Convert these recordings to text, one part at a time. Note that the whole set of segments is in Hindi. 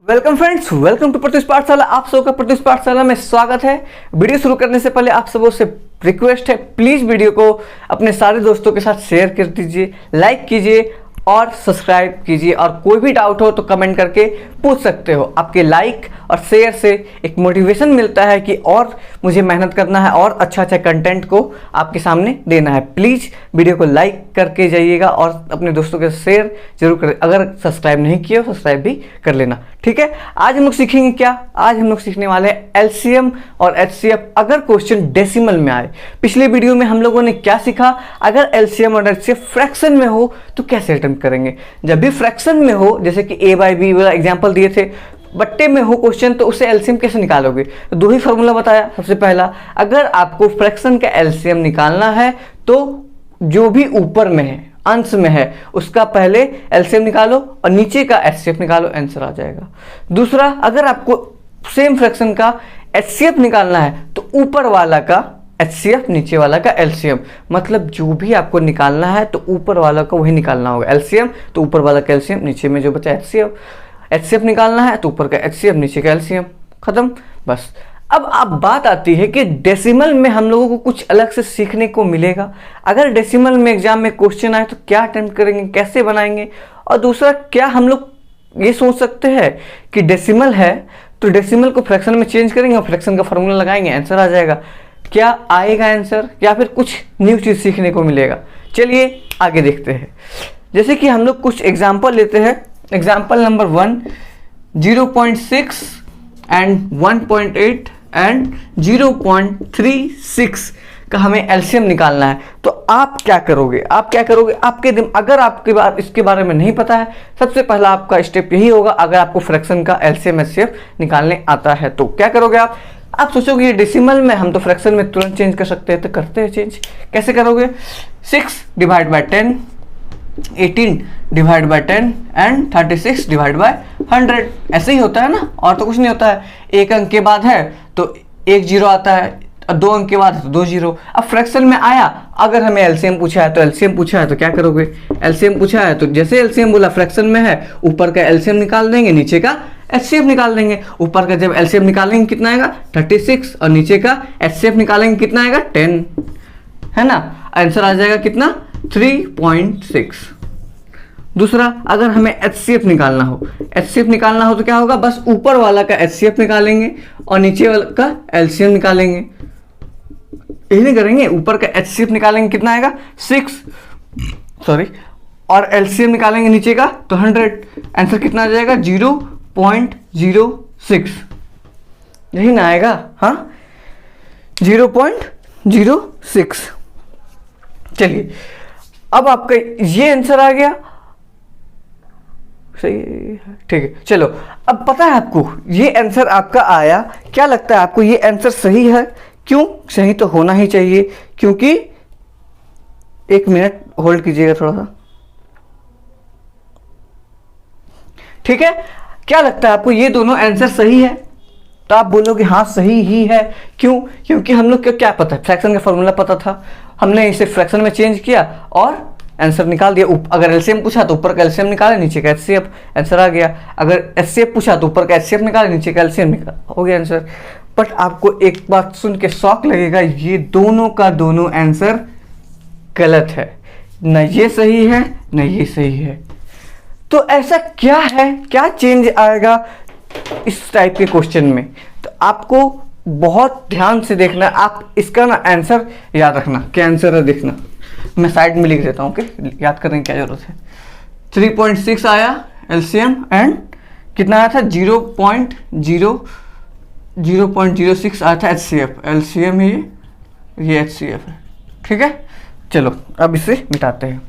Welcome friends, welcome to Pratyush Pathshala. आप सबका प्रत्युष पाठशाला में स्वागत है। वीडियो शुरू करने से पहले आप सबों से रिक्वेस्ट है, प्लीज वीडियो को अपने सारे दोस्तों के साथ शेयर कर दीजिए, लाइक कीजिए और सब्सक्राइब कीजिए। और कोई भी डाउट हो तो कमेंट करके पूछ सकते हो। आपके लाइक और शेयर से एक मोटिवेशन मिलता है कि और मुझे मेहनत करना है और अच्छा कंटेंट को आपके सामने देना है। प्लीज़ वीडियो को लाइक करके जाइएगा और अपने दोस्तों के शेयर जरूर करें। अगर सब्सक्राइब नहीं किया हो सब्सक्राइब भी कर लेना, ठीक है। आज हम लोग सीखेंगे क्या? आज हम लोग सीखने वाले हैं एलसीएम और एचसीएफ अगर क्वेश्चन डेसिमल में आए। पिछले वीडियो में हम लोगों ने क्या सीखा? अगर एलसीएम और एचसीएफ फ्रैक्शन में हो तो कैसे अटेम्प्ट करेंगे। जब भी फ्रैक्शन में हो, जैसे कि ए बाई बी वाला एग्जाम्पल दिए थे, बट्टे में हो क्वेश्चन, तो उससे एलसीएम कैसे निकालोगे? तो दो ही फॉर्मूला बताया। सबसे पहला, अगर आपको फ्रैक्शन का एलसीएम निकालना है तो जो भी ऊपर में है, अंश में है, उसका पहले एलसीएम निकालो और नीचे का एचसीएफ निकालो, आंसर आ जाएगा। दूसरा, अगर आपको सेम फ्रैक्शन का एचसीएफ निकालना है तो ऊपर वाला का एचसीएफ, नीचे वाला का एलसीएम। मतलब जो भी आपको निकालना है तो ऊपर वाला का वही निकालना होगा। एलसीएम तो ऊपर वाला का एलसीएम, नीचे में जो बचा एचसीएफ। एचसीएफ निकालना है तो ऊपर का एचसीएफ, नीचे का एलसीएम, खत्म, बस। अब बात आती है कि डेसिमल में हम लोगों को कुछ अलग से सीखने को मिलेगा। अगर डेसिमल में एग्जाम में क्वेश्चन आए तो क्या अटेम्प्ट करेंगे, कैसे बनाएंगे। और दूसरा, क्या हम लोग ये सोच सकते हैं कि डेसिमल है तो डेसिमल को फ्रैक्शन में चेंज करेंगे और फ्रैक्शन का फॉर्मूला लगाएंगे, आंसर आ जाएगा। क्या आएगा आंसर, या फिर कुछ न्यू चीज सीखने को मिलेगा? चलिए आगे देखते हैं। जैसे कि हम लोग कुछ एग्जाम्पल लेते हैं। एग्जाम्पल नंबर 1, 0.6 एंड 1.8 एंड 0.36 का हमें एलसीएम निकालना है। तो आप क्या करोगे? अगर आपके बार इसके बारे में नहीं पता है, सबसे पहला आपका स्टेप यही होगा। अगर आपको फ्रैक्शन का एलसीएम एचसीएफ निकालने आता है तो क्या करोगे आप सोचोगे ये डेसिमल में, हम तो फ्रैक्शन में तुरंत चेंज कर सकते हैं, तो करते हैं चेंज। कैसे करोगे? 6 divide by 10, 18 divide by 10 and 36 divide by 100। ऐसे ही होता है ना, और तो कुछ नहीं होता है। एक अंक के बाद है तो एक जीरो आता है, और दो अंक के बाद है तो दो जीरो। अब फ्रैक्शन में आया, अगर हमें एलसीएम पूछा है तो क्या करोगे? एलसीएम पूछा है तो जैसे एलसीएम बोला फ्रैक्शन में है, ऊपर का एलसीएम निकाल देंगे, नीचे का एचसीएफ निकाल देंगे। ऊपर का जब एलसीएम निकालेंगे कितना आएगा? 36, और नीचे का एचसीएफ निकालेंगे कितना आएगा? 10, है ना। आंसर आ जाएगा कितना? 3.6। दूसरा, अगर हमें एचसीएफ निकालना हो तो क्या होगा? बस ऊपर वाला का एचसीएफ निकालेंगे और नीचे वाला का एलसीएम निकालेंगे। यही नहीं करेंगे, ऊपर का एचसीएफ निकालेंगे कितना आएगा? 6, और एलसीएम निकालेंगे नीचे का तो 100। आंसर कितना आ जाएगा? 0.06। यही ना आएगा? हाँ, 0.06। चलिए, अब आपका ये आंसर आ गया, सही है, ठीक है। चलो, अब पता है आपको ये आंसर आपका आया। क्या लगता है आपको ये आंसर सही है? क्यों सही? तो होना ही चाहिए, क्योंकि एक मिनट होल्ड कीजिएगा थोड़ा सा, ठीक है। क्या लगता है आपको ये दोनों आंसर सही है? तो आप बोलोगे हाँ सही ही है। क्यों? क्योंकि हम लोग को क्या पता है? फ्रैक्शन का फॉर्मूला पता था, हमने इसे फ्रैक्शन में चेंज किया और आंसर निकाल दिया। अगर एलसीएम पूछा तो ऊपर का एलसीएम निकाले, नीचे का एचसीएफ, आंसर आ गया। अगर एचसीएफ पूछा तो ऊपर का एचसीएफ निकाले, नीचे का एलसीएम निकाल, हो गया आंसर। बट आपको एक बात सुन के शौक लगेगा, ये दोनों का दोनों आंसर गलत है। न ये सही है न ये सही है। तो ऐसा क्या है? क्या चेंज आएगा इस टाइप के क्वेश्चन में? तो आपको बहुत ध्यान से देखना। आप इसका ना आंसर याद रखना, क्या आंसर है देखना। मैं साइड में लिख देता हूँ, ओके, याद करने की क्या जरूरत है। 3.6 आया एलसीएम एंड कितना आया था? 0.06 आया था एचसीएफ। एलसीएम है ये एचसीएफ है, ठीक है। चलो अब इसे मिटाते हैं।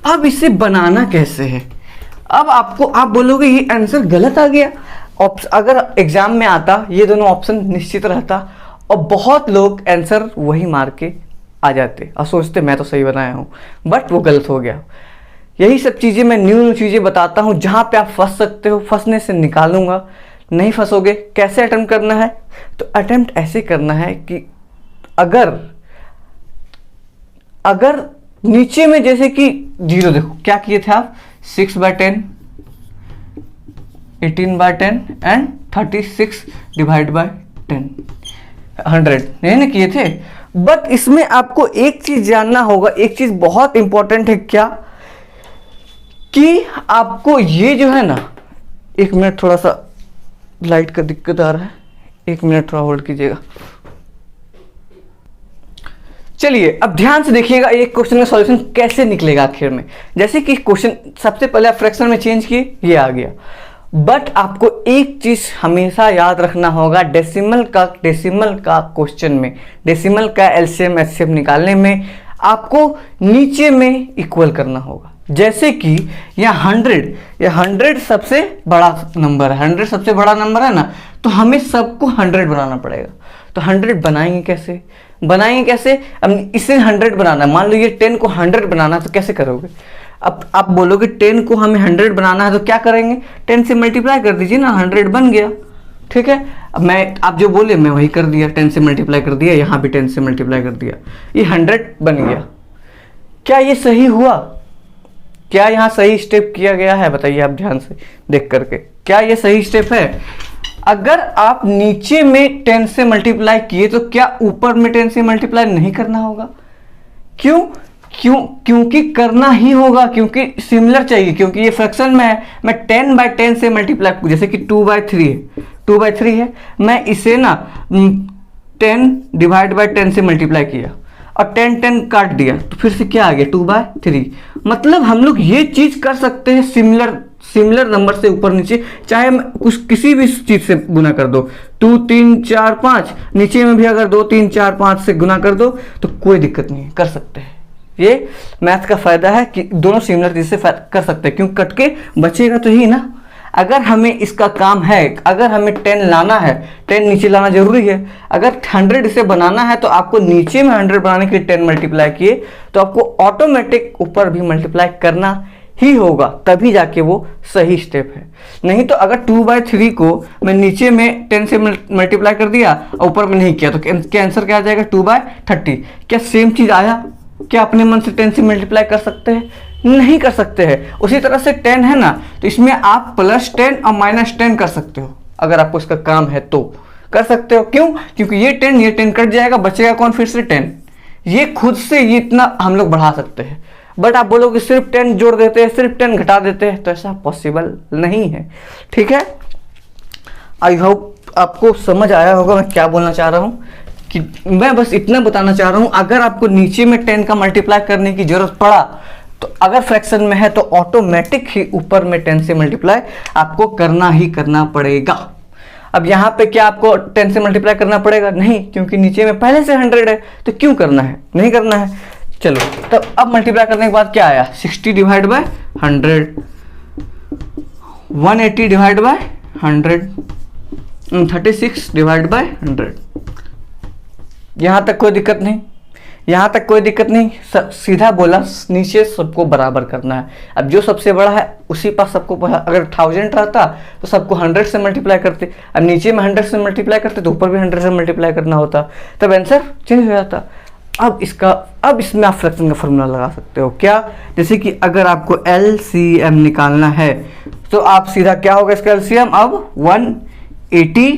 अब इसे बनाना कैसे है? अब आप बोलोगे ये आंसर गलत आ गया। अगर एग्जाम में आता ये दोनों ऑप्शन निश्चित रहता और बहुत लोग आंसर वही मार के आ जाते और सोचते मैं तो सही बनाया हूँ, बट वो गलत हो गया। यही सब चीज़ें मैं न्यू चीज़ें बताता हूँ जहाँ पे आप फंस सकते हो, फंसने से निकालूंगा। नहीं फंसोगे। कैसे अटेम्प्ट करना है? तो अटेम्प्ट ऐसे करना है कि अगर नीचे में जैसे कि जीरो, देखो क्या किए थे आप, 6/10, 18/10 एंड 36/10, 100 नहीं ना किए थे। बट इसमें आपको एक चीज जानना होगा, एक चीज बहुत इंपॉर्टेंट है, क्या कि आपको ये जो है ना, 1 मिनट, थोड़ा सा लाइट का दिक्कत आ रहा है, 1 मिनट थोड़ा होल्ड कीजिएगा। चलिए अब ध्यान से देखिएगा एक क्वेश्चन का सॉल्यूशन कैसे निकलेगा आखिर में। जैसे कि क्वेश्चन सबसे पहले आप फ्रैक्शन में चेंज किए, ये आ गया। बट आपको एक चीज हमेशा याद रखना होगा, डेसिमल का क्वेश्चन में, डेसिमल का एलसीएम एचसीएफ निकालने में आपको नीचे में इक्वल करना होगा। जैसे कि यहाँ 100 सबसे बड़ा नंबर है, 100 सबसे बड़ा नंबर है ना, तो हमें सबको 100 बनाना पड़ेगा। तो 100 बनाएंगे कैसे? अब इसे 100 बनाना है, मान लो ये 10 को 100 बनाना है, तो कैसे करोगे? अब आप बोलोगे 10 को हमें 100 बनाना है, तो क्या करेंगे? 10 से मल्टीप्लाई कर दीजिए ना, 100 बन गया। ठीक है, अब आप जो बोले मैं वही कर दिया, 10 से मल्टीप्लाई कर दिया, यहाँ भी 10 से मल्टीप्लाई कर दिया, ये 100 बन गया। क्या ये सही हुआ? क्या यहाँ सही स्टेप किया गया है? बताइए आप ध्यान से देख करके, क्या ये सही स्टेप है? अगर आप नीचे में 10 से मल्टीप्लाई किए तो क्या ऊपर में 10 से मल्टीप्लाई नहीं करना होगा? क्योंकि करना ही होगा, क्योंकि सिमिलर चाहिए, क्योंकि ये फ्रैक्शन में है। मैं 10/10 से मल्टीप्लाई, जैसे कि 2/3 है, मैं इसे ना 10/10 से मल्टीप्लाई किया और 10 काट दिया, तो फिर से क्या आ गया? 2/3। मतलब हम लोग ये चीज कर सकते हैं, सिमिलर नंबर से ऊपर नीचे, चाहे किसी भी चीज से गुना कर दो, 2 3 4 5, नीचे में भी अगर 2 3 4 5 से गुना कर दो तो कोई दिक्कत नहीं है, कर सकते हैं। ये मैथ का फायदा है कि दोनों सिमिलर चीज से कर सकते हैं, क्यों कट के बचेगा तो ही ना। अगर हमें इसका काम है, अगर हमें 10 लाना है, 10 नीचे लाना जरूरी है। अगर 100 इसे बनाना है तो आपको नीचे में 100 बनाने के लिए 10 मल्टीप्लाई किए तो आपको ऑटोमेटिक ऊपर भी मल्टीप्लाई करना ही होगा, तभी जाके वो सही स्टेप है। नहीं तो अगर 2/3 को मैं नीचे में 10 से मल्टीप्लाई कर दिया और ऊपर में नहीं किया तो क्या आंसर क्या आ जाएगा? 2/30। क्या सेम चीज आया? क्या अपने मन से 10 से मल्टीप्लाई कर सकते हैं? नहीं कर सकते हैं। उसी तरह से 10 है ना, तो इसमें आप +10 और -10 कर सकते हो, अगर आपको इसका काम है तो कर सकते हो। क्यों? क्योंकि ये 10 कट जाएगा, बचेगा कौन? फिर से 10। ये खुद से ये इतना हम लोग बढ़ा सकते हैं। बट आप बोलोगे सिर्फ 10 जोड़ देते हैं, सिर्फ 10 घटा देते हैं, तो ऐसा पॉसिबल नहीं है। ठीक है, आई होप आपको समझ आया होगा मैं क्या बोलना चाह रहा हूँ। कि मैं बस इतना बताना चाह रहा हूँ, अगर आपको नीचे में 10 का मल्टीप्लाई करने की जरूरत पड़ा तो अगर फ्रैक्शन में है तो ऑटोमेटिक ही ऊपर में 10 से मल्टीप्लाई आपको करना ही करना पड़ेगा। अब यहाँ पे क्या आपको 10 से मल्टीप्लाई करना पड़ेगा? नहीं, क्योंकि नीचे में पहले से 100 है, तो क्यों करना है? नहीं करना है। चलो तब अब मल्टीप्लाई करने के बाद क्या आया? 60/100, 180/100, 36/100। यहाँ तक कोई दिक्कत नहीं, सीधा बोला, नीचे सबको बराबर करना है। अब जो सबसे बड़ा है उसी पास सबको, अगर 1000 रहता तो सबको 100 से मल्टीप्लाई करते, अब नीचे में 100 से मल्टीप्लाई करते तो ऊपर भी 100 से मल्टीप्लाई करना होता, तब आंसर चेंज हो जाता। अब इसमें आप फ्रैक्शन का फॉर्मूला लगा सकते हो। क्या? जैसे कि अगर आपको LCM निकालना है तो आप सीधा क्या होगा इसका LCM? अब 180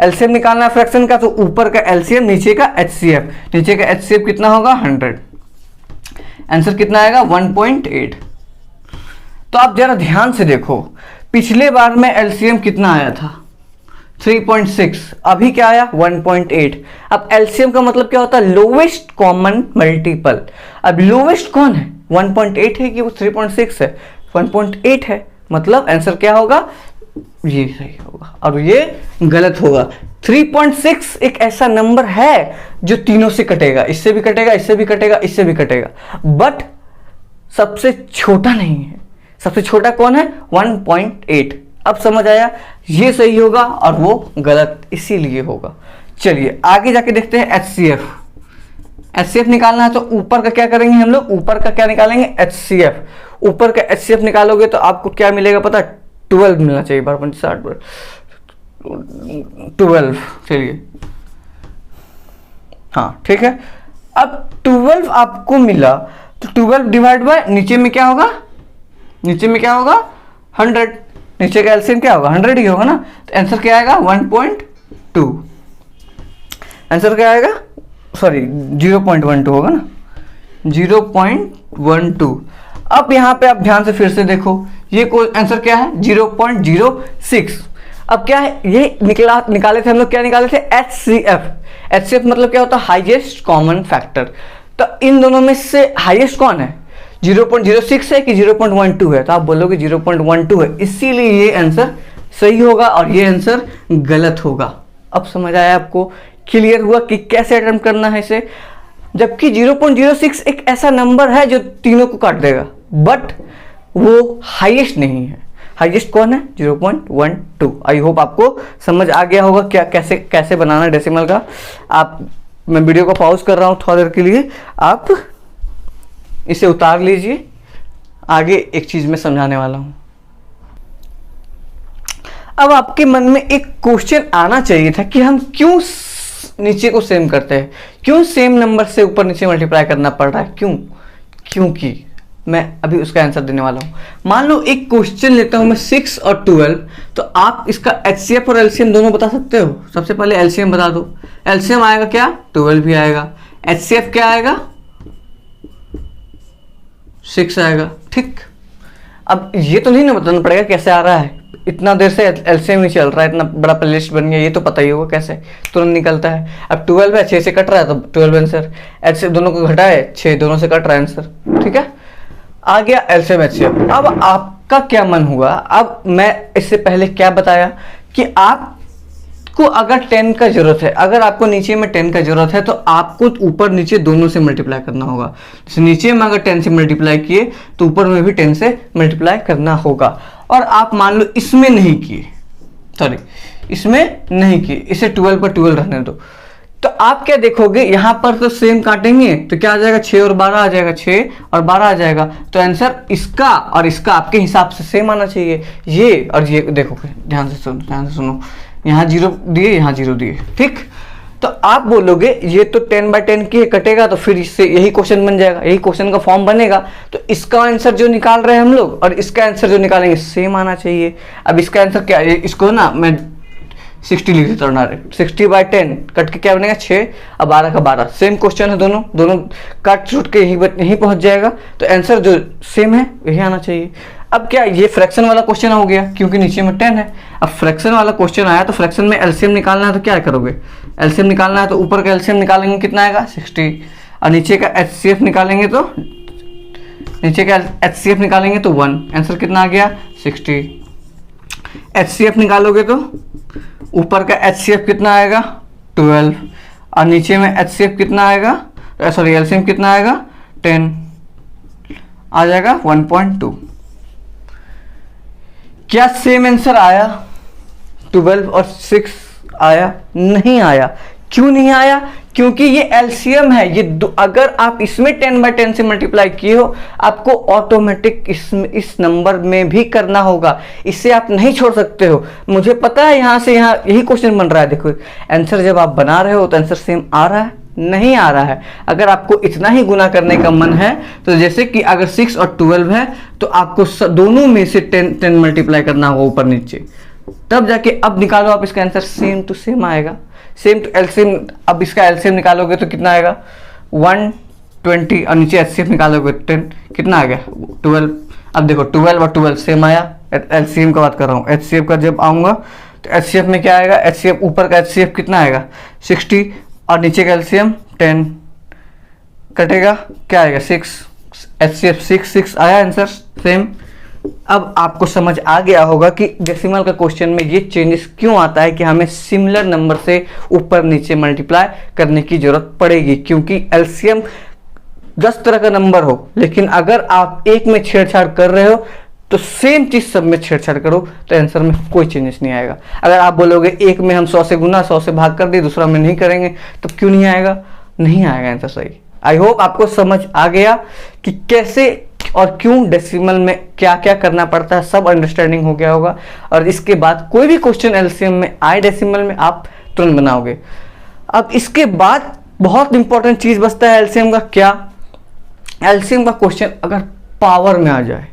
LCM निकालना है फ्रैक्शन का, तो ऊपर का LCM, नीचे का HCF। नीचे का HCF कितना होगा? 100। आंसर कितना आएगा? 1.8। तो आप जरा ध्यान से देखो, पिछले बार में LCM कितना आया था? 3.6। अभी क्या आया? 1.8। अब LCM का मतलब क्या होता है? Lowest common multiple. अब लोवेस्ट कौन है? 1.8 है कि वो 3.6 है? 1.8 है, मतलब आंसर क्या होगा? ये सही होगा और ये गलत होगा। 3.6 एक ऐसा नंबर है जो तीनों से कटेगा, इससे भी कटेगा, इससे भी कटेगा, इससे भी कटेगा, बट सबसे छोटा नहीं है। सबसे छोटा कौन है? 1.8। अब समझ आया? ये सही होगा और वो गलत इसीलिए होगा। चलिए आगे जाके देखते हैं HCF। HCF निकालना है तो ऊपर का क्या करेंगे हम लोग? ऊपर का क्या निकालेंगे? HCF। ऊपर का HCF निकालोगे तो आपको क्या मिलेगा पता है? 12 मिलना चाहिए, 12 12। चलिए हाँ ठीक है। अब 12 आपको मिला तो 12 डिवाइड बाय नीचे में क्या होगा? नीचे में क्या होगा 100, नीचे का एलसीएम क्या होगा 100 ही होगा ना, तो आंसर क्या आएगा 1.2, आंसर क्या आएगा सॉरी 0.12 होगा ना 0.12। अब यहाँ पे आप ध्यान से फिर से देखो, ये आंसर क्या है 0.06। अब क्या है ये निकाले थे हम लोग, क्या निकाले थे HCF। HCF मतलब क्या होता है हाईएस्ट कॉमन फैक्टर। तो इन दोनों में से हाईएस्ट कौन है 0.06 है कि 0.12 है, तो आप बोलोगे 0.12 है, इसीलिए ये आंसर सही होगा और ये आंसर गलत होगा। अब समझ आया आपको, क्लियर हुआ कि कैसे अटेम्प्ट करना है इसे। जबकि 0.06 एक ऐसा नंबर है जो तीनों को काट देगा, बट वो हाईएस्ट नहीं है। हाईएस्ट कौन है 0.12। आई होप आपको समझ आ गया होगा क्या कैसे कैसे बनाना है डेसिमल का। आप मैं वीडियो को पॉज कर रहा हूं थोड़ी देर के लिए, आप इसे उतार लीजिए, आगे एक चीज में समझाने वाला हूं। अब आपके मन में एक क्वेश्चन आना चाहिए था कि हम क्यों नीचे को सेम करते हैं, क्यों सेम नंबर से ऊपर नीचे मल्टीप्लाई करना पड़ रहा है, क्यों? क्योंकि मैं अभी उसका आंसर देने वाला हूं। मान लो एक क्वेश्चन लेता हूं मैं 6 और 12, तो आप इसका HCF और LCM दोनों बता सकते हो। सबसे पहले LCM बता दो, LCM आएगा क्या 12 भी आएगा, HCF क्या आएगा 6 आएगा, ठीक। अब ये तो नहीं ना बताना पड़ेगा कैसे आ रहा है, इतना देर से LCM ही चल रहा है, इतना बड़ा प्लेलिस्ट बन गया, ये तो पता ही होगा कैसे तुरंत निकलता है। अब 12 है 6 से कट रहा है तो 12 आंसर, HCF दोनों को घटाए 6 दोनों से कट रहा है आंसर, ठीक है। आ गया LCM HCF। अब आपका क्या मन हुआ, अब मैं इससे पहले क्या बताया कि आपको अगर 10 का जरूरत है, अगर आपको नीचे में 10 का जरूरत है तो आपको ऊपर नीचे दोनों से मल्टीप्लाई करना होगा। जैसे नीचे में अगर 10 से मल्टीप्लाई किए तो ऊपर में भी 10 से मल्टीप्लाई करना होगा। और आप मान लो इसमें नहीं किए, सॉरी इसमें नहीं किए, इसे 12 पर 12 रहने दो, तो आप क्या देखोगे यहाँ पर तो सेम काटेंगे तो क्या आ जाएगा 6 और 12 आ जाएगा, 6 और 12 आ जाएगा, तो आंसर इसका और इसका आपके हिसाब से सेम आना चाहिए। ये और ये देखोगे, ध्यान से सुनो, यहाँ 0 दिए यहाँ 0 दिए, ठीक। तो आप बोलोगे ये तो 10/10 की कटेगा, तो फिर इससे यही क्वेश्चन बन जाएगा, यही क्वेश्चन का फॉर्म बनेगा। तो इसका आंसर जो निकाल रहे हैं हम लोग और इसका आंसर जो निकालेंगे सेम आना चाहिए। अब इसका आंसर क्या है, इसको ना मैं 60 लिख देता हूँ डायरेक्ट, 60/10 कट के क्या बनेगा 6 और 12 का 12, सेम क्वेश्चन है, दोनों काट छूट के यही पहुंच जाएगा, तो आंसर जो सेम है यही आना चाहिए। अब क्या ये फ्रैक्शन वाला क्वेश्चन हो गया क्योंकि नीचे में 10 है। अब फ्रैक्शन वाला क्वेश्चन आया तो फ्रैक्शन में LCM निकालना है तो क्या करोगे, LCM निकालना है तो ऊपर का LCM निकालेंगे कितना आएगा 60, और नीचे का HCF निकालेंगे तो नीचे का HCF निकालेंगे तो 1, आंसर कितना आ गया 60। HCF निकालोगे तो ऊपर का HCF कितना आएगा 12 और नीचे में HCF कितना आएगा, सॉरी LCM कितना आएगा 10, आ जाएगा 1.2। क्या सेम आंसर आया 12 और 6 आया? नहीं आया। क्यों नहीं आया? क्योंकि ये LCM है, ये अगर आप इसमें 10/10 से मल्टीप्लाई किए हो आपको ऑटोमेटिक इस नंबर में भी करना होगा, इसे आप नहीं छोड़ सकते हो। मुझे पता है यहाँ से यहाँ यही क्वेश्चन बन रहा है, देखो आंसर जब आप बना रहे हो तो आंसर सेम आ रहा है, नहीं आ रहा है। अगर आपको इतना ही गुना करने का मन है तो जैसे कि अगर 6 और 12 है तो आपको दोनों में से 10 मल्टीप्लाई करना होगा ऊपर नीचे, तब जाके अब निकालो आप इसका आंसर सेम टू सेम आएगा, सेम टू LCM। अब इसका LCM निकालोगे तो कितना आएगा 120 और नीचे HCF निकालोगे 10, कितना आ गया 12। अब देखो 12 और 12 सेम आया, LCM का बात कर रहा हूँ। HCF का जब आऊँगा तो HCF में क्या आएगा, HCF ऊपर का HCF कितना आएगा 60 और नीचे का LCM 10, कटेगा क्या आएगा 6, HCF 6 आया आंसर सेम। अब आपको समझ आ गया होगा कि डेसिमल का क्वेश्चन में ये चेंजेस क्यों आता है कि हमें सिमिलर नंबर से ऊपर नीचे मल्टीप्लाई करने की जरूरत पड़ेगी, क्योंकि LCM 10 तरह का नंबर हो, लेकिन अगर आप एक में छेड़छाड़ कर रहे हो तो सेम चीज सब में छेड़छाड़ करो तो आंसर में कोई चेंजेस नहीं आएगा। अगर आप बोलोगे एक में हम 100 से गुना 100 से भाग कर दिए, दूसरा में नहीं करेंगे, तो क्यों नहीं आएगा, नहीं आएगा आंसर सही। आई होप आपको समझ आ गया कि कैसे और क्यों डेसिमल में क्या क्या करना पड़ता है, सब अंडरस्टैंडिंग हो गया होगा। और इसके बाद कोई भी क्वेश्चन LCM में आए डेसिमल में आप तुरंत बनाओगे। अब इसके बाद बहुत इंपॉर्टेंट चीज बचता है LCM का, क्या LCM का क्वेश्चन अगर पावर में आ जाए,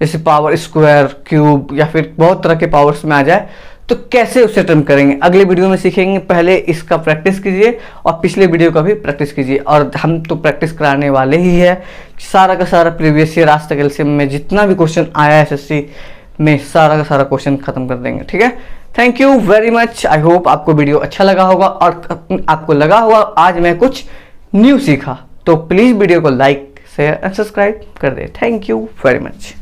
जैसे पावर स्क्वायर, क्यूब या फिर बहुत तरह के पावर्स में आ जाए तो कैसे उसे अटेम्प्ट करेंगे, अगले वीडियो में सीखेंगे। पहले इसका प्रैक्टिस कीजिए और पिछले वीडियो का भी प्रैक्टिस कीजिए। और हम तो प्रैक्टिस कराने वाले ही है, सारा का सारा प्रीवियस ईयर आज तक एलसीएम में जितना भी क्वेश्चन आया एसएससी में सारा का सारा क्वेश्चन खत्म कर देंगे, ठीक है। Thank you very much. I hope आपको वीडियो अच्छा लगा होगा और आपको लगा होगा आज मैं कुछ न्यू सीखा, तो प्लीज वीडियो को लाइक शेयर एंड सब्सक्राइब कर दे। Thank you very much.